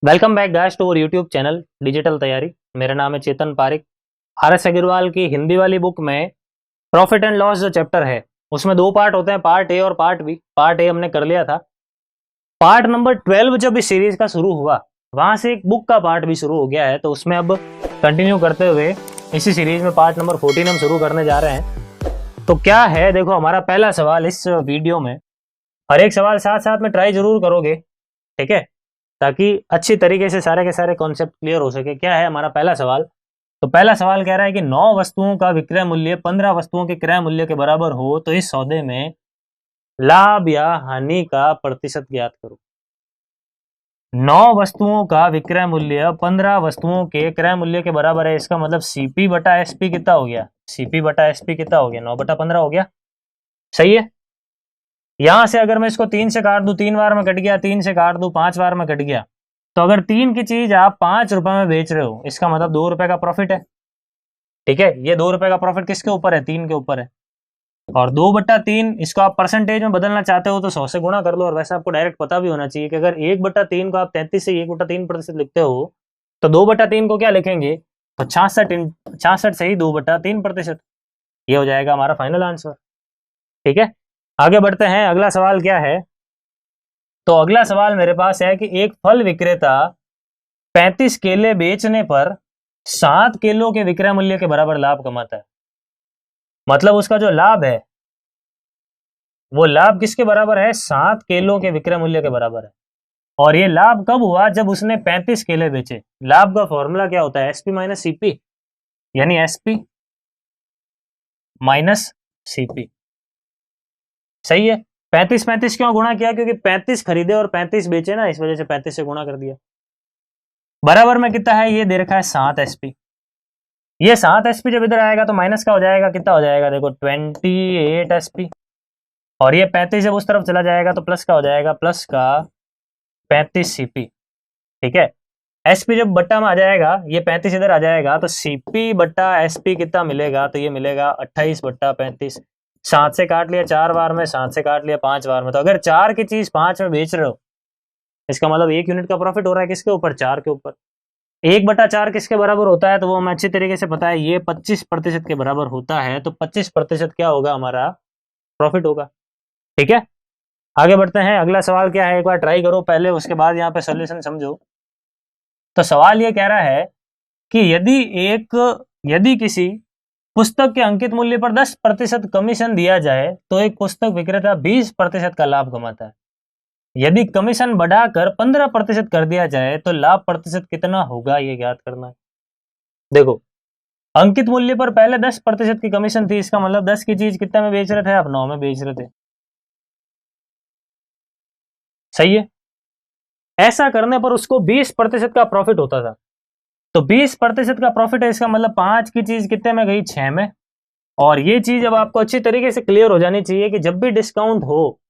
Welcome back guys to our YouTube channel digital Taiyari. मेरा नाम है चेतन पारिक। आर.एस. अग्रवाल की हिंदी वाली बुक में प्रॉफिट एंड लॉस जो चैप्टर है उसमें दो पार्ट होते हैं, पार्ट ए और पार्ट बी। पार्ट ए हमने कर लिया था। पार्ट नंबर 12 जब इस सीरीज का शुरू हुआ वहां से एक बुक का पार्ट भी शुरू हो गया है, तो उसमें अब कंटिन्यू करते हुए इसी सीरीज में पार्ट नंबर 14 हम शुरू करने जा रहे हैं। तो क्या है, देखो हमारा पहला सवाल इस वीडियो में, हर एक सवाल साथ साथ में ट्राई जरूर करोगे, ठीक है, ताकि अच्छी तरीके से सारे के सारे कॉन्सेप्ट क्लियर हो सके। क्या है हमारा पहला सवाल? तो पहला सवाल कह रहा है कि 9 वस्तुओं का विक्रय मूल्य 15 वस्तुओं के क्रय मूल्य के बराबर हो तो इस सौदे में लाभ या हानि का प्रतिशत ज्ञात करो। 9 वस्तुओं का विक्रय मूल्य 15 वस्तुओं के क्रय मूल्य के बराबर है। इसका मतलब सीपी बटा एसपी कितना हो गया? सीपी बटा एसपी कितना हो गया? 9 बटा 15 हो गया। सही है। यहां से अगर मैं इसको 3 से काट दूं, 3 बार में कट गया, 3 से काट दूं, 5 बार में कट गया। तो अगर 3 की चीज आप 5 रुपए में बेच रहे हो, इसका मतलब 2 रुपए का प्रॉफिट है। ठीक है, ये 2 रुपए का प्रॉफिट किसके ऊपर है? 3 के ऊपर है। और 2/3 इसको आप परसेंटेज में बदलना चाहते हो तो 100 से गुणा कर लो। और वैसे आपको डायरेक्ट पता भी होना चाहिए कि अगर 1/3 को आप 33 से 1/3% लिखते हो तो 2/3 को क्या लिखेंगे? तो 66 से ही 2/3%। ये हो जाएगा हमारा फाइनल आंसर। ठीक है, आगे बढ़ते हैं। अगला सवाल क्या है? तो अगला सवाल मेरे पास है कि एक फल विक्रेता 35 केले बेचने पर 7 केलों के विक्रय मूल्य के बराबर लाभ कमाता है। मतलब उसका जो लाभ है वो लाभ किसके बराबर है? 7 केलों के विक्रय मूल्य के बराबर है। और ये लाभ कब हुआ? जब उसने 35 केले बेचे। लाभ का फॉर्मूला क्या होता है? एसपी माइनस सीपी, यानी एसपी माइनस सीपी। सही है। 35 क्यों गुणा किया? क्योंकि 35 खरीदे और 35 बेचे ना, इस वजह से 35 से गुणा कर दिया। बराबर में कितना है? ये दे रखा है 7 एसपी। ये 7 एसपी जब इधर आएगा तो माइनस का हो जाएगा, कितना हो जाएगा? देखो 28 एसपी। और ये 35 जब उस तरफ चला जाएगा तो प्लस का हो जाएगा, प्लस का 35 सीपी। ठीक है, एसपी जब बट्टा में आ जाएगा, ये 35 इधर आ जाएगा तो सीपी बट्टा एसपी कितना मिलेगा? तो ये मिलेगा 28/35। 7 से काट लिया 4 बार में, 7 से काट लिया 5 बार में। तो अगर 4 की चीज 5 में बेच रहे हो, इसका मतलब 1 यूनिट का प्रॉफिट हो रहा है किसके ऊपर? 4 के ऊपर। 1/4 किसके बराबर होता है? तो वो हमें अच्छी तरीके से पता है, ये 25% के बराबर होता है। तो 25% क्या होगा? हमारा प्रॉफिट होगा। ठीक है, आगे बढ़ते हैं। अगला सवाल क्या है, एक बार ट्राई करो पहले, उसके बाद यहाँ पे सोल्यूशन समझो। तो सवाल ये कह रहा है कि यदि किसी पुस्तक के अंकित मूल्य पर 10% कमीशन दिया जाए तो एक पुस्तक विक्रेता 20% का लाभ कमाता है। यदि कमीशन बढ़ाकर 15% कर दिया जाए तो लाभ प्रतिशत कितना होगा, ये ज्ञात करना है। देखो, अंकित मूल्य पर पहले 10% की कमीशन थी, इसका मतलब 10 की चीज कितने में बेच रहे थे आप? 9 में बेच रहे थे। सही है। ऐसा करने पर उसको 20% का प्रॉफिट होता था। तो 20% का प्रॉफिट है, इसका मतलब 5 की चीज कितने में गई? 6 में। और ये चीज अब आपको अच्छी तरीके से क्लियर हो जानी चाहिए कि जब भी डिस्काउंट हो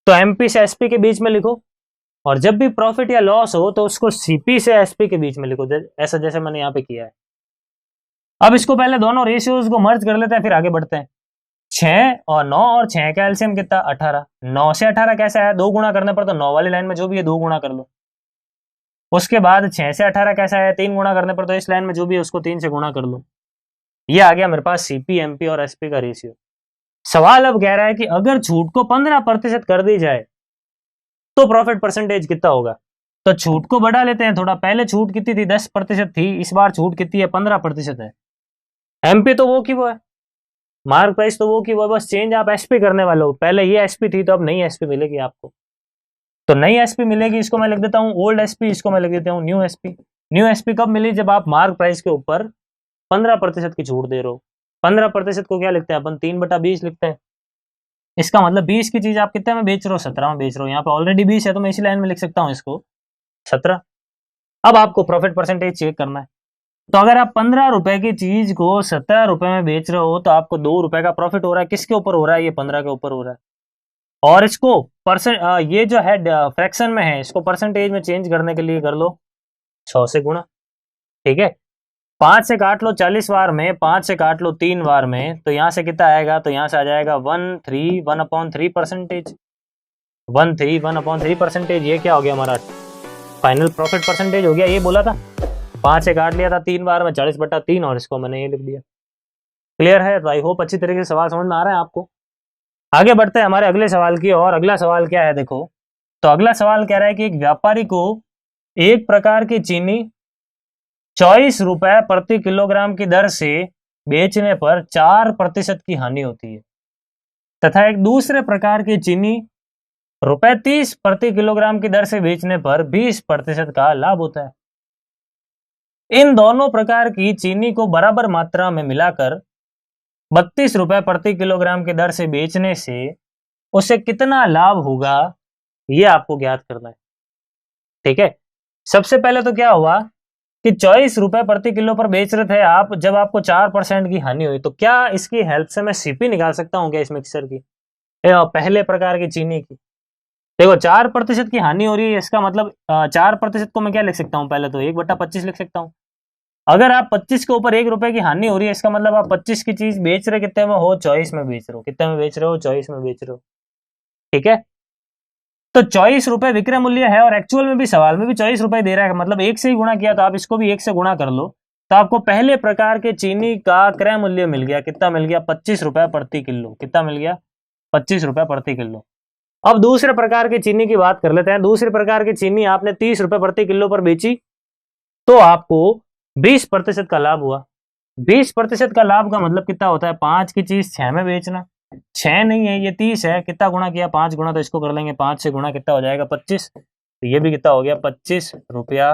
तो एमपी से एसपी के बीच में लिखो, और जब भी प्रॉफिट या लॉस हो तो उसको सीपी से एसपी के बीच में लिखो, ऐसा जैसे मैंने यहाँ पे किया है। अब इसको पहले दोनों रेशियोज को मर्ज कर लेते हैं, फिर आगे बढ़ते हैं। 6 और 9 और 6 का एलसीएम कितना? 18। 9 से 18 कैसा है? 2 गुणा करने पर तो 9 वाली लाइन में जो भी है 2 गुणा कर लो। उसके बाद 6 से 18 कैसा है? 3 गुणा करने पर तो इस लाइन में जो भी है उसको 3 से गुणा कर लो। ये आ गया मेरे पास सीपी, एमपी और एसपी का रेशियो। सवाल अब कह रहा है कि अगर छूट को 15% कर दी जाए तो प्रॉफिट परसेंटेज कितना होगा? तो छूट को बढ़ा लेते हैं थोड़ा। पहले छूट कितनी थी? 10% थी। इस बार छूट कितनी है? 15% है। एमपी तो वो की वो है, मार्क प्राइस तो वो की वो है, बस चेंज आप एसपी करने वाले हो। पहले ये एसपी थी तो अब नई एसपी मिलेगी आपको। तो नई एसपी मिलेगी, इसको मैं लिख देता हूँ ओल्ड एसपी, इसको मैं लिख देता हूँ न्यू एसपी। न्यू एसपी कब मिली? जब आप मार्क प्राइस के ऊपर 15% की छूट दे रहे हो। 15% को क्या लिखते हैं अपन? 3/20 लिखते हैं। इसका मतलब 20 की चीज आप कितने में बेच रहे हो? 17 में बेच रहे हो। यहाँ पे ऑलरेडी 20 है तो मैं इसी लाइन में लिख सकता हूँ इसको 17। अब आपको प्रॉफिट परसेंटेज चेक करना है। तो अगर आप 15 रुपए की चीज को 17 रुपए में बेच रहे हो तो आपको 2 रुपए का प्रॉफिट हो रहा है। किसके ऊपर हो रहा है? ये 15 के ऊपर हो रहा है। और इसको ये जो है फ्रैक्शन में है, इसको परसेंटेज में चेंज करने के लिए कर लो 100 से गुणा। ठीक है, 5 से काट लो 40 बार में, 5 से काट लो 3 बार में, तो यहां से कितना आएगा? तो यहां से आ जाएगा 1/3%। 1/3%। ये क्या हो गया हमारा? फाइनल प्रॉफिट परसेंटेज हो गया, ये बोला था 5 से काट लिया था 3 बार में 40/3 और इसको मैंने ये लिख दिया। क्लियर है? तो आई होप अच्छी तरीके से सवाल समझ में आ रहा है आपको। आगे बढ़ते हैं हमारे अगले सवाल की और। अगला सवाल क्या है देखो, तो अगला सवाल कह रहा है कि एक व्यापारी को एक प्रकार की चीनी 24 रुपए प्रति किलोग्राम की दर से बेचने पर 4% की हानि होती है तथा एक दूसरे प्रकार की चीनी ₹30 प्रति किलोग्राम की दर से बेचने पर 20% का लाभ होता है। इन दोनों प्रकार की चीनी को बराबर मात्रा में मिलाकर 32 रुपए प्रति किलोग्राम की दर से बेचने से उसे कितना लाभ होगा, ये आपको ज्ञात करना है। ठीक है, सबसे पहले तो क्या हुआ कि 24 रुपए प्रति किलो पर बेच रहे थे आप, जब आपको 4% की हानि हुई तो क्या इसकी हेल्प से मैं सीपी निकाल सकता हूं क्या इस मिक्सर की, पहले प्रकार की चीनी की? देखो 4% की हानि हो रही है, इसका मतलब 4% को मैं क्या लिख सकता हूँ, पहले तो 1/25 लिख सकता हूँ। अगर आप 25 के ऊपर 1 रुपए की हानि हो रही है, इसका मतलब आप 25 की चीज बेच रहे कितने में हो, 24 में बेच रहे हो। कितने में बेच रहे हो? 24 में बेच रहे हो। ठीक है, तो 24 रुपए विक्रय मूल्य है और एक्चुअल में भी सवाल में भी 24 रुपए दे रहा है, मतलब 1 से ही गुणा किया तो आप इसको भी 1 से गुणा कर लो तो आपको पहले प्रकार के चीनी का क्रय मूल्य मिल गया। कितना मिल गया? 25 रुपए प्रति किलो। कितना मिल गया? 25 रुपए प्रति किलो। अब दूसरे प्रकार की चीनी की बात कर लेते हैं। दूसरे प्रकार की चीनी आपने 30 रुपए प्रति किलो पर बेची तो आपको 20% का लाभ हुआ। 20% का लाभ का मतलब कितना होता है? 5 की चीज 6 में बेचना। 6 नहीं है, ये 30 है। कितना गुणा किया? 5 गुणा, तो इसको कर लेंगे 5 से गुणा, कितना हो जाएगा? 25। तो ये भी कितना हो गया? 25 रुपया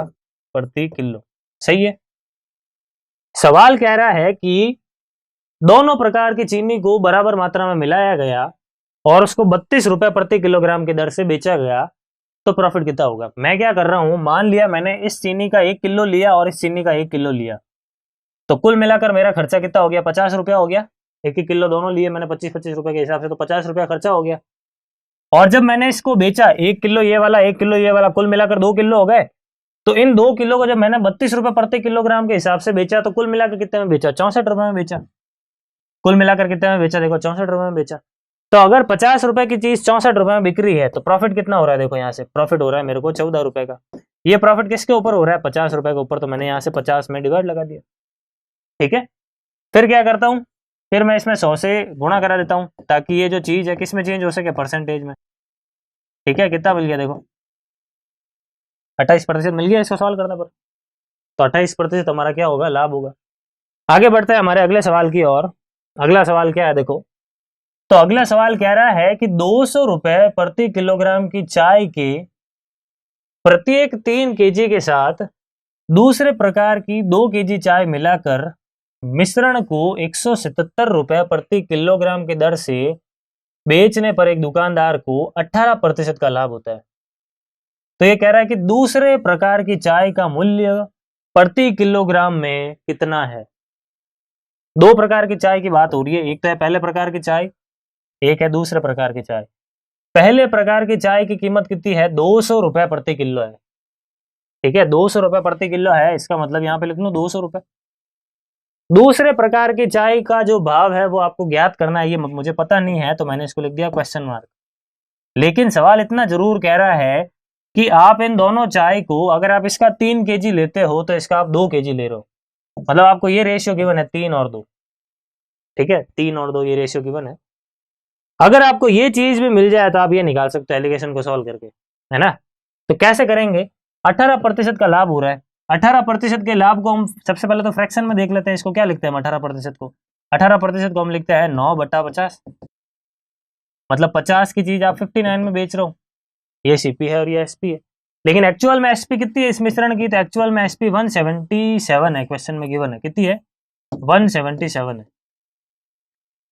प्रति किलो। सही है। सवाल कह रहा है कि दोनों प्रकार की चीनी को बराबर मात्रा में मिलाया गया और उसको 32 रुपए प्रति किलोग्राम की दर से बेचा गया तो प्रॉफिट कितना होगा? मैं क्या कर रहा हूं, मान लिया मैंने इस चीनी का 1 किलो लिया और इस चीनी का 1 किलो लिया, तो कुल मिलाकर मेरा खर्चा कितना हो गया? 50 रुपया हो गया। 1 किलो दोनों लिए मैंने 25-25 रुपए के हिसाब से, तो 50 रुपया खर्चा हो गया। और जब मैंने इसको बेचा 1 किलो ये वाला 1 किलो ये वाला, कुल मिलाकर 2 किलो हो गए। तो इन 2 किलो को जब मैंने 32 रुपए प्रति किलोग्राम के हिसाब से बेचा तो कुल मिलाकर कितने में बेचा? 64 रुपए में बेचा। कुल मिलाकर कितने में बेचा? देखो 64 रुपए में बेचा। तो अगर 50 रुपए की चीज 64 रुपए में बिक रही है तो प्रॉफिट कितना हो रहा है? देखो यहाँ से प्रॉफिट हो रहा है मेरे को 14 रुपए का। ये प्रॉफिट किसके ऊपर हो रहा है? 50 रुपए के ऊपर। तो मैंने यहाँ से 50 में डिवाइड लगा दिया। ठीक है, फिर क्या करता हूँ, फिर मैं इसमें 100 से गुणा करा देता हूँ ताकि ये जो चीज है किस में चेंज हो सके? परसेंटेज में। ठीक है, कितना मिल गया? देखो 28% मिल गया इसको सॉल्व करने पर। तो 28% हमारा क्या होगा? लाभ होगा। आगे बढ़ते हैं हमारे अगले सवाल की ओर। अगला सवाल क्या है देखो, तो अगला सवाल कह रहा है कि 200 रुपए प्रति किलोग्राम की चाय के प्रत्येक 3 केजी के साथ दूसरे प्रकार की 2 केजी चाय मिलाकर मिश्रण को 177 रुपए प्रति किलोग्राम की दर से बेचने पर एक दुकानदार को 18% का लाभ होता है। तो ये कह रहा है कि दूसरे प्रकार की चाय का मूल्य प्रति किलोग्राम में कितना है? 2 प्रकार की चाय की बात हो रही है, एक तो है पहले प्रकार की चाय, एक है दूसरे प्रकार की चाय। पहले प्रकार की चाय की कीमत कितनी है? 200 रुपए प्रति किलो है। ठीक है, 200 रुपए प्रति किलो है, इसका मतलब यहाँ पे लिख लो 200 रुपए। दूसरे प्रकार की चाय का जो भाव है वो आपको ज्ञात करना है, ये मुझे पता नहीं है तो मैंने इसको लिख दिया क्वेश्चन मार्क। लेकिन सवाल इतना जरूर कह रहा है कि आप इन दोनों चाय को, अगर आप इसका 3 केजी लेते हो तो इसका आप 2 केजी ले रहे हो, मतलब आपको ये रेशियो गिवन है 3 और 2। ठीक है, 3 और 2 ये रेशियो गिवन है। अगर आपको ये चीज भी मिल जाए तो आप ये निकाल सकते हो एलिगेशन को सॉल्व करके, है ना। तो कैसे करेंगे? 18% का लाभ हो रहा है। 18% के लाभ को हम सबसे पहले तो फ्रैक्शन में देख लेते हैं। इसको क्या लिखते हैं हम 18% को? 18% को हम लिखते हैं 9/50। मतलब 50 की चीज आप 59 में बेच रहे हो। ये सीपी है और ये एसपी है। लेकिन एक्चुअल में एसपी कितनी है इस मिश्रण की? तो एक्चुअल में एसपी 177 है, क्वेश्चन में गिवन है। कितनी है? 177 है।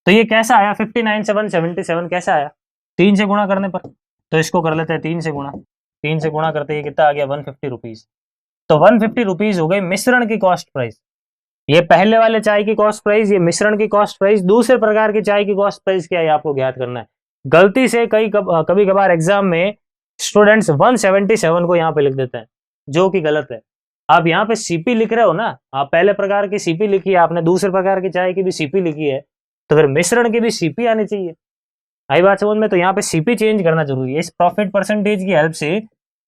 तो ये कैसा आया? 59 से 177 कैसा आया? 3 से गुणा करने पर। तो इसको कर लेते हैं 3 से गुणा। 3 से गुणा करते ही कितना आ गया? 150 रुपीज। तो 150 रुपीज हो गई मिश्रण की कॉस्ट प्राइस। ये पहले वाले चाय की कॉस्ट प्राइस, ये मिश्रण की कॉस्ट प्राइस। दूसरे प्रकार की चाय की कॉस्ट प्राइस क्या है आपको ज्ञात करना है। गलती से कभी कभार एग्जाम में स्टूडेंट्स 177 को यहाँ पे लिख देते हैं, जो कि गलत है। आप यहाँ पे सीपी लिख रहे हो ना, आप पहले प्रकार की सीपी लिखी है आपने, दूसरे प्रकार की चाय की भी सीपी लिखी है, तो फिर मिश्रण की भी सीपी आनी चाहिए। आई बात समझ में? तो यहाँ पे सीपी चेंज करना जरूरी है। इस प्रॉफिट परसेंटेज की हेल्प से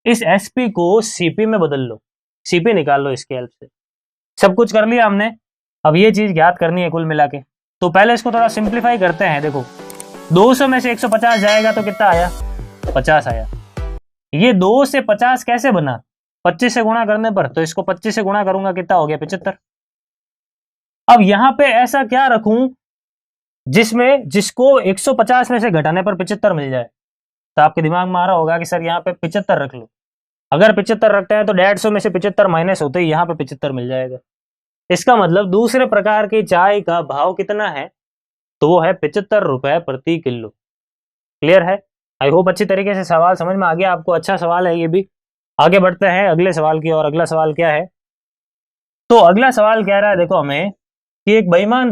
इस एसपी को सीपी में बदल लो, सीपी निकाल लो इसकी हेल्प से। सब कुछ कर लिया हमने, अब ये चीज ज्ञात करनी है कुल मिला के। तो पहले इसको थोड़ा सिंप्लीफाई करते हैं। देखो 200 में से 150 जाएगा तो कितना आया, 50 आया। ये 2 से 50 कैसे बना, 25 से गुणा करने पर, तो इसको 25 से गुणा करूंगा कितना हो गया, 75। अब यहां पे ऐसा क्या रखूं जिसमें जिसको 150 में से घटाने पर 75 मिल जाए। तो आपके दिमाग में आ रहा होगा कि सर यहाँ पे 75 रख लो। अगर 75 रखते हैं तो 150 में से 75 माइनस होते ही यहाँ पे 75 मिल जाएगा। इसका मतलब दूसरे प्रकार की चाय का भाव कितना है, तो वो है 75 रुपए प्रति किलो। क्लियर है? आई होप अच्छी तरीके से सवाल समझ में आ गया आपको। अच्छा सवाल है ये भी। आगे बढ़ते हैं अगले सवाल की ओर। अगला सवाल क्या है, तो अगला सवाल कह रहा है देखो हमें कि एक बेईमान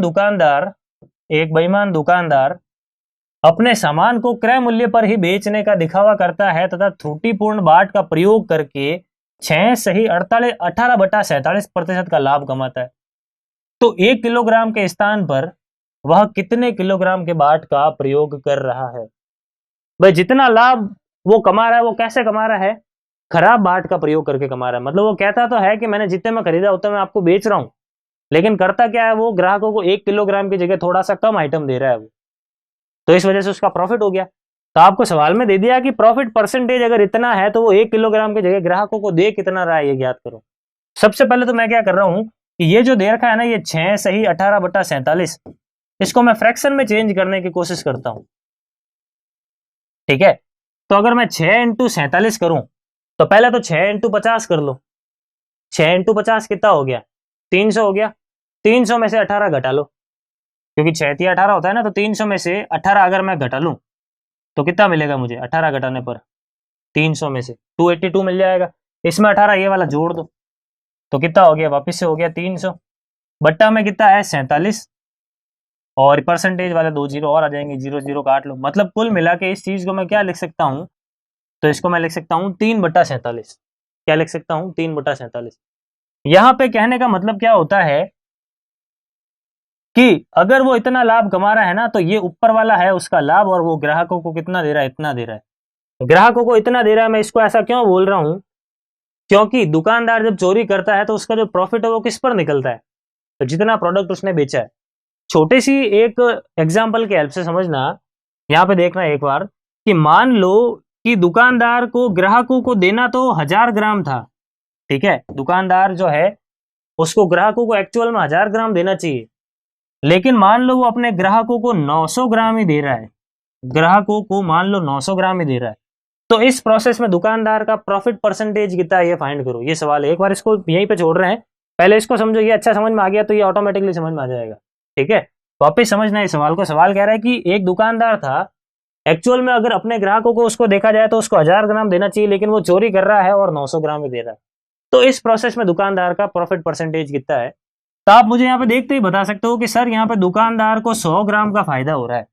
दुकानदार अपने सामान को क्रय मूल्य पर ही बेचने का दिखावा करता है तथा त्रुटिपूर्ण बाट का प्रयोग करके 6 सही 18/47% का लाभ कमाता है। तो 1 किलोग्राम के स्थान पर वह कितने किलोग्राम के बाट का प्रयोग कर रहा है? भाई जितना लाभ वो कमा रहा है वो कैसे कमा रहा है, खराब बाट का प्रयोग करके कमा रहा है। मतलब वो कहता तो है कि मैंने जितने में खरीदा उतने में आपको बेच रहा हूं, लेकिन करता क्या है, वो ग्राहकों को 1 किलोग्राम की जगह थोड़ा सा कम आइटम दे रहा है वो, तो इस वजह से उसका प्रॉफिट हो गया। तो आपको सवाल में दे दिया कि प्रॉफिट परसेंटेज अगर इतना है तो वो 1 किलोग्राम की जगह ग्राहकों को दे कितना रहा है, ये ज्ञात करो। सबसे पहले तो मैं क्या कर रहा हूं कि ये जो दे रखा है ना, ये 6 सही 18/47, इसको मैं फ्रैक्शन में चेंज करने की कोशिश करता हूं। ठीक है, तो अगर मैं 6 इंटू 47 करूं तो पहले तो 6 इंटू 50 कर लो। 6 इंटू 50 कितना हो गया, 300 हो गया। 300 में से 18 घटा लो, क्योंकि 6 तिया 18 होता है ना, तो 300 में से 18 अगर मैं घटा लूं तो कितना मिलेगा मुझे, 18 घटाने पर 300 में से 282 मिल जाएगा। इसमें 18 ये वाला जोड़ दो तो कितना हो गया, वापिस से हो गया 300 बट्टा में कितना है 47, और परसेंटेज वाले 2 जीरो और आ जाएंगे, 0 0 काट लो। मतलब कुल मिला के इस चीज को मैं क्या लिख सकता हूं, तो इसको मैं लिख सकता हूं 3/47। क्या लिख सकता हूं, 3/47। यहां पे कहने का मतलब क्या होता है कि अगर वो इतना लाभ कमा रहा है ना, तो ये ऊपर वाला है उसका लाभ, और वो ग्राहकों को कितना दे रहा है, इतना दे रहा है। ग्राहकों को इतना दे रहा है। मैं इसको ऐसा क्यों बोल रहा हूं, क्योंकि दुकानदार जब चोरी करता है तो उसका जो प्रॉफिट है वो किस पर निकलता है, तो जितना प्रोडक्ट उसने बेचा है। छोटी सी एक एग्जाम्पल की हेल्प से समझना, यहाँ पे देखना एक बार कि मान लो कि दुकानदार को ग्राहकों को देना तो 1000 ग्राम था। ठीक है, दुकानदार जो है उसको ग्राहकों को एक्चुअल में 1000 ग्राम देना चाहिए, लेकिन मान लो वो अपने ग्राहकों को 900 ग्राम ही दे रहा है। ग्राहकों को मान लो 900 ग्राम ही दे रहा है। तो इस प्रोसेस में दुकानदार का प्रॉफिट परसेंटेज कितना है, ये फाइंड करो। ये सवाल है, एक बार इसको यहीं पे छोड़ रहे हैं, पहले इसको समझो। ये अच्छा समझ में आ गया तो ये ऑटोमेटिकली समझ में आ जाएगा। ठीक है, वापिस समझना है सवाल को। सवाल कह रहा है कि एक दुकानदार था, एक्चुअल में अगर अपने ग्राहकों को उसको देखा जाए तो उसको 1000 ग्राम देना चाहिए, लेकिन वो चोरी कर रहा है और 900 ग्राम ही दे रहा है। तो इस प्रोसेस में दुकानदार का प्रॉफिट परसेंटेज कितना है, तो आप मुझे यहाँ पे देखते ही बता सकते हो कि सर यहाँ पे दुकानदार को 100 ग्राम का फायदा हो रहा है,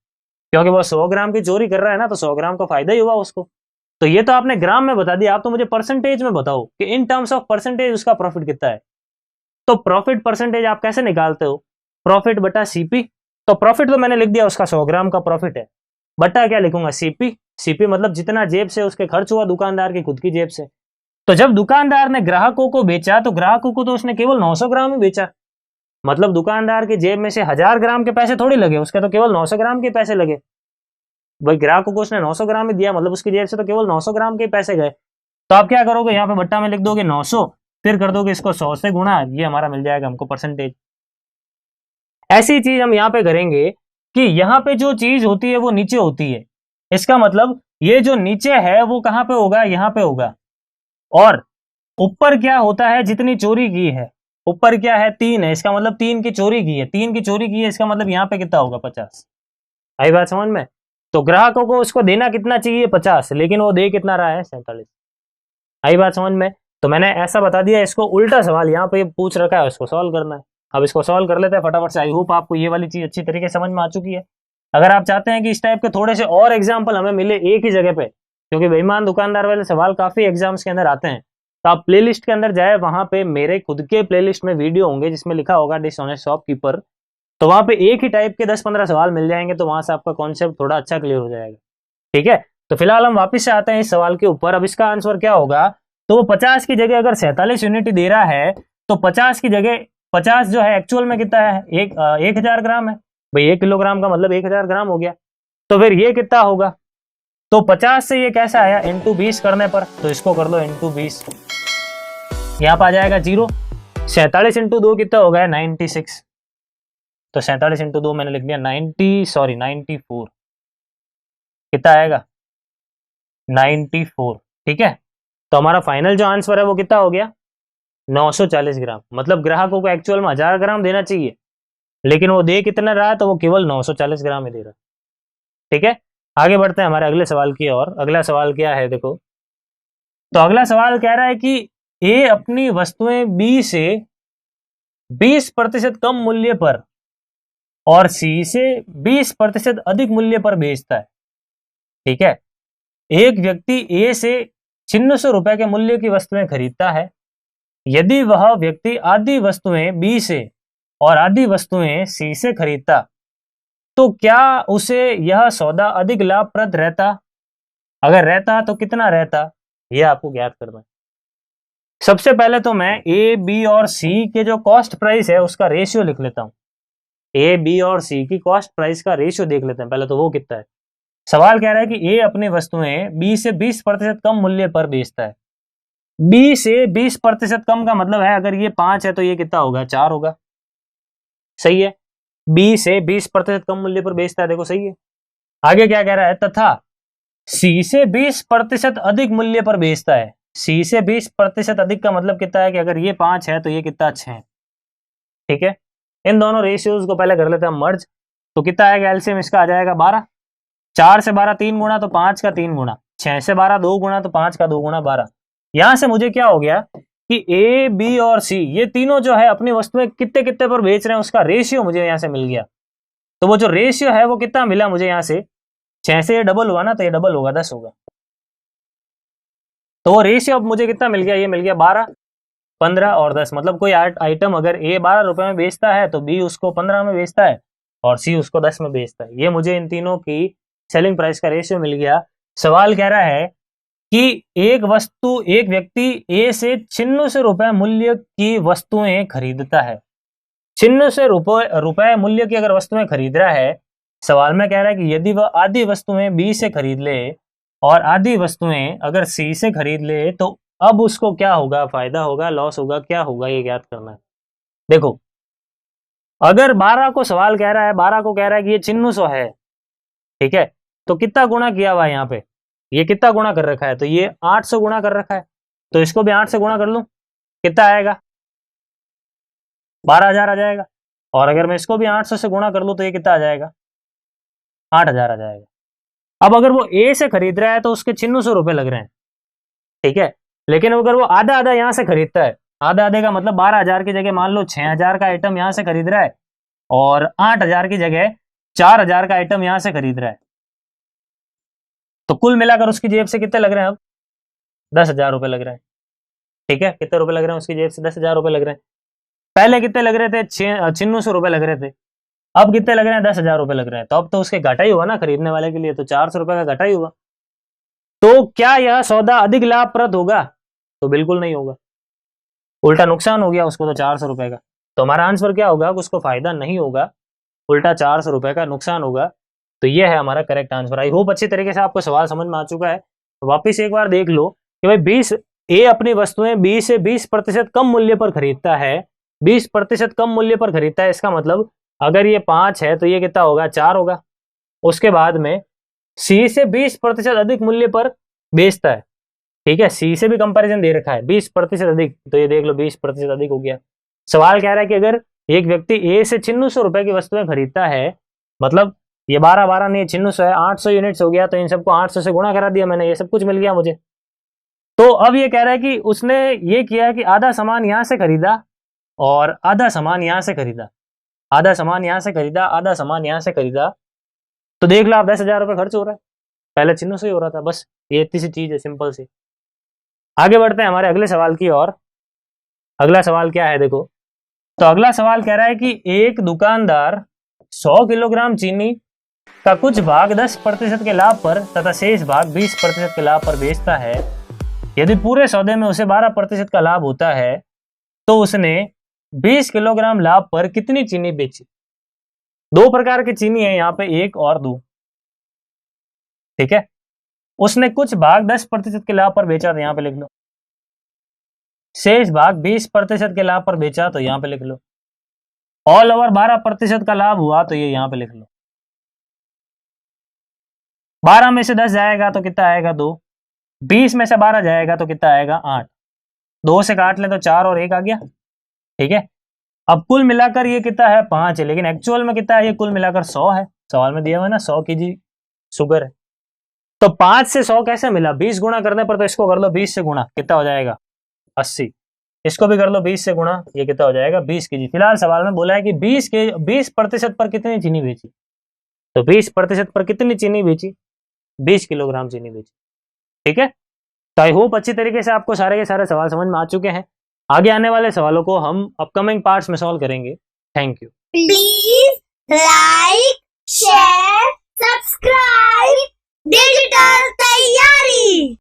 क्योंकि वो 100 ग्राम की चोरी कर रहा है ना, तो 100 ग्राम का फायदा ही हुआ उसको। तो ये तो आपने ग्राम में बता दिया, आप तो मुझे परसेंटेज में बताओ कि इन टर्म्स ऑफ परसेंटेज उसका प्रॉफिट कितना है। तो प्रॉफिट परसेंटेज आप कैसे निकालते हो, प्रॉफिट बटा सीपी। तो प्रॉफिट तो मैंने लिख दिया, उसका 100 ग्राम का प्रॉफिट है, बटा क्या लिखूंगा, सीपी। सीपी मतलब जितना जेब से उसके खर्च हुआ, दुकानदार की खुद की जेब से। तो जब दुकानदार ने ग्राहकों को बेचा तो ग्राहकों को तो उसने केवल 900 ग्राम ही बेचा, मतलब दुकानदार की जेब में से 1000 ग्राम के पैसे थोड़ी लगे, उसके तो केवल 900 ग्राम के पैसे लगे। भाई ग्राहकों को उसने 900 ग्राम ही दिया, मतलब उसकी जेब से तो केवल 900 ग्राम के पैसे गए। तो आप क्या करोगे, यहाँ पे बट्टा में लिख दोगे 900, फिर कर दोगे इसको 100 से गुणा, ये हमारा मिल जाएगा हमको परसेंटेज। ऐसी चीज हम यहाँ पे करेंगे कि यहाँ पे जो चीज होती है वो नीचे होती है। इसका मतलब ये जो नीचे है वो कहाँ पे होगा, यहाँ पे होगा। और ऊपर क्या होता है, जितनी चोरी की है, ऊपर क्या है 3 है, इसका मतलब 3 की चोरी की है। 3 की चोरी की है, इसका मतलब यहाँ पे कितना होगा, 50। आई बात समझ में? तो ग्राहकों को उसको देना कितना चाहिए, 50, लेकिन वो दे कितना रहा है, 47। आई बात समझ में? तो मैंने ऐसा बता दिया। इसको उल्टा सवाल यहाँ पे पूछ रखा है, उसको सॉल्व करना है। अब इसको सॉल्व कर लेते हैं फटाफट से। आई होप आपको ये वाली चीज अच्छी तरीके से समझ में आ चुकी है। अगर आप चाहते हैं कि इस टाइप के थोड़े से और एग्जाम्पल हमें मिले एक ही जगह पे, क्योंकि बेईमान दुकानदार वाले सवाल काफी एग्जाम्स के अंदर आते हैं, तो आप प्लेलिस्ट के अंदर जाए, वहां पे मेरे खुद के प्लेलिस्ट में वीडियो होंगे जिसमें लिखा होगा डिसऑनेस्ट शॉपकीपर। तो वहां पे एक ही टाइप के 10-15 सवाल मिल जाएंगे, तो वहां से आपका कॉन्सेप्ट थोड़ा अच्छा क्लियर हो जाएगा। ठीक है, तो फिलहाल हम वापस से आते हैं इस सवाल के ऊपर। अब इसका आंसर क्या होगा, तो वो 50 की जगह अगर 47 यूनिट दे रहा है तो 50 की जगह 50 जो है एक्चुअल में कितना है, 1000 ग्राम है भाई। 1 किलोग्राम का मतलब 1000 ग्राम हो गया। तो फिर ये कितना होगा, तो 50 से ये कैसा आया इंटू 20 करने पर, तो इसको कर लो इंटू 20, यहाँ पर आ जाएगा 0। 47 इंटू 2 कितना हो गया 96, तो 47 इंटू 2 मैंने लिख दिया 94, कितना आएगा 94। ठीक है, तो हमारा फाइनल जो आंसर है वो कितना हो गया 940 ग्राम। मतलब ग्राहकों को एक्चुअल में 1000 ग्राम देना चाहिए, लेकिन वो दे कितना रहा है, तो वो केवल 940 ग्राम ही दे रहा है। ठीक है, आगे बढ़ते हैं हमारे अगले सवाल की ओर। अगला सवाल क्या है देखो, तो अगला सवाल कह रहा है कि ए अपनी वस्तुएं बी से 20% कम मूल्य पर और सी से 20% अधिक मूल्य पर बेचता है। ठीक है, एक व्यक्ति ए से 9600 रुपए के मूल्य की वस्तुएं खरीदता है। यदि वह व्यक्ति आधी वस्तुएं बी से और आधी वस्तुएं सी से खरीदता, तो क्या उसे यह सौदा अधिक लाभप्रद रहता? अगर रहता तो कितना रहता, यह आपको ज्ञात करना है। सबसे पहले तो मैं ए बी और सी के जो कॉस्ट प्राइस है उसका रेशियो लिख लेता हूं। ए बी और सी की कॉस्ट प्राइस का रेशियो देख लेते हैं पहले, तो वो कितना है। सवाल कह रहा है कि ए अपनी वस्तुएं बी से 20% कम मूल्य पर बेचता है। बी से 20% कम का मतलब है अगर ये 5 है तो ये कितना होगा 4 होगा। सही है, बी से 20% कम मूल्य पर बेचता है, देखो सही है। आगे क्या कह रहा है, तथा सी से 20% अधिक मूल्य पर बेचता है। सी से 20% अधिक का मतलब कितना है कि अगर ये 5 है तो ये कितना 6 है। ठीक है, इन दोनों रेशियोज को पहले कर लेते हैं मर्ज, तो कितना आएगा एलसीएम इसका आ जाएगा 12। 4 से 12 3 गुना, तो 5 का 3 गुना। 6 से 12 2 गुना, तो 5 का 2 गुना 12। यहां से मुझे क्या हो गया कि ए बी और सी ये तीनों जो है अपनी वस्तुएं कितने कितने पर बेच रहे हैं उसका रेशियो मुझे यहां से मिल गया। तो वो जो रेशियो है वो कितना मिला मुझे यहां से, 6 से ये डबल हुआ ना, तो ये डबल होगा 10 होगा। तो वो रेशियो अब मुझे कितना मिल गया, ये मिल गया 12, 15 और 10। मतलब कोई आइटम अगर ए 12 रुपए में बेचता है तो बी उसको 15 में बेचता है और सी उसको 10 में बेचता है। ये मुझे इन तीनों की सेलिंग प्राइस का रेशियो मिल गया। सवाल कह रहा है कि एक व्यक्ति ए से 9600 रुपए मूल्य की वस्तुएं खरीदता है। 9600 रुपए मूल्य की अगर वस्तुएं खरीद रहा है, सवाल में कह रहा है कि यदि वह आधी वस्तुएं बी से खरीद ले और आधी वस्तुएं अगर सी से खरीद ले, तो अब उसको क्या होगा, फायदा होगा लॉस होगा क्या होगा, ये ज्ञात करना है। देखो, अगर 12 को सवाल कह रहा है, 12 को कह रहा है कि ये 9600 है, ठीक है, तो कितना गुणा किया हुआ है यहाँ पे, ये कितना गुणा कर रखा है, तो ये 800 गुणा कर रखा है। तो इसको भी 8 से गुणा कर लूं, कितना आएगा 12000 आ जाएगा। और अगर मैं इसको भी 800 से गुणा कर लूं तो ये कितना आ जाएगा 8000 आ जाएगा। अब अगर वो ए से खरीद रहा है तो उसके 9600 रुपए लग रहे हैं, ठीक है, लेकिन अगर वो आधा आधा यहां से खरीदता है, आधा आधे का मतलब 12000 की जगह मान लो 6000 का आइटम यहां से खरीद रहा है और 8000 की जगह 4000 का आइटम यहां से खरीद रहा है, तो कुल मिलाकर उसकी जेब से कितने लग रहे हैं अब 10,000 रुपए लग रहे हैं। ठीक है, कितने रुपए लग रहे हैं उसकी जेब से 10,000 रुपए लग रहे हैं। पहले कितने लग रहे थे 9600 रुपए लग रहे थे, अब कितने लग रहे हैं 10,000 रुपए लग रहे हैं। तो अब तो उसके घाटा ही हुआ ना खरीदने वाले के लिए, तो 400 रुपए का घाटा ही हुआ। तो क्या यह सौदा अधिक लाभप्रद होगा, तो बिल्कुल नहीं होगा, उल्टा नुकसान हो गया उसको तो 400 रुपए का। तो हमारा आंसर क्या होगा, उसको फायदा नहीं होगा, उल्टा 400 रुपए का नुकसान होगा। तो यह है हमारा करेक्ट आंसर। आई होप अच्छी तरीके से आपको सवाल समझ में आ चुका है। वापिस एक बार देख लो कि भाई ए अपनी वस्तुएं बी से 20% कम मूल्य पर खरीदता है। 20% कम मूल्य पर खरीदता है, इसका मतलब अगर ये 5 है तो ये कितना होगा 4 होगा। उसके बाद में सी से 20% अधिक मूल्य पर बेचता है, ठीक है, सी से भी कंपैरिजन दे रखा है 20% अधिक, तो ये देख लो 20% अधिक हो गया। सवाल कह रहा है कि अगर एक व्यक्ति ए से 9600 रुपए की वस्तुएं खरीदता है, मतलब ये 12 नहीं 9600 है, 800 यूनिट्स हो गया, तो इन सबको 800 से गुणा करा दिया मैंने, ये सब कुछ मिल गया मुझे। तो अब ये कह रहा है कि उसने ये किया कि आधा सामान यहां से खरीदा और आधा सामान यहां से खरीदा, आधा सामान यहां से खरीदा, आधा सामान यहां से खरीदा। तो देख लो आप 10,000 रुपए खर्च हो रहा है, पहले 9600 ही हो रहा था। बस ये इतनी सी चीज है, सिंपल सी। आगे बढ़ते हैं हमारे अगले सवाल की ओर। अगला सवाल क्या है देखो, तो अगला सवाल कह रहा है कि एक दुकानदार 100 किलोग्राम चीनी का कुछ भाग 10% के लाभ पर तथा शेष भाग 20% के लाभ पर बेचता है। यदि पूरे सौदे में उसे 12% का लाभ होता है तो उसने 20 किलोग्राम लाभ पर कितनी चीनी बेची। दो प्रकार की चीनी है यहाँ पे, एक और दो, ठीक है। उसने कुछ भाग 10% के लाभ पर बेचा, तो यहाँ पे लिख लो। शेष भाग 20% के लाभ पर बेचा, तो यहाँ पे लिख लो। ऑल ओवर 12% का लाभ हुआ, तो ये यहाँ पे लिख लो। 12 में से 10 जाएगा तो कितना आएगा 2, 20 में से 12 जाएगा तो कितना आएगा 8, 2 से काट ले तो 4 और 1 आ गया, ठीक है। अब कुल मिलाकर ये कितना है 5 है, लेकिन एक्चुअल में कितना है ये कुल मिलाकर 100 है। सवाल में दिया हुआ है ना 100 केजी शुगर है। तो 5 से 100 कैसे मिला, 20 गुणा करने पर, तो इसको कर लो 20 से गुणा, कितना हो जाएगा 80। इसको भी कर लो 20 से गुणा, ये कितना हो जाएगा 20 केजी। फिलहाल सवाल में बोला है कि 20% पर कितनी चीनी बेची, तो 20% पर कितनी चीनी बेची, 20 किलोग्राम चीनी बेची, ठीक है। तो आई होप अच्छी तरीके से आपको सारे के सारे सवाल समझ में आ चुके हैं। आगे आने वाले सवालों को हम अपकमिंग पार्ट्स में सॉल्व करेंगे। Thank you. Please like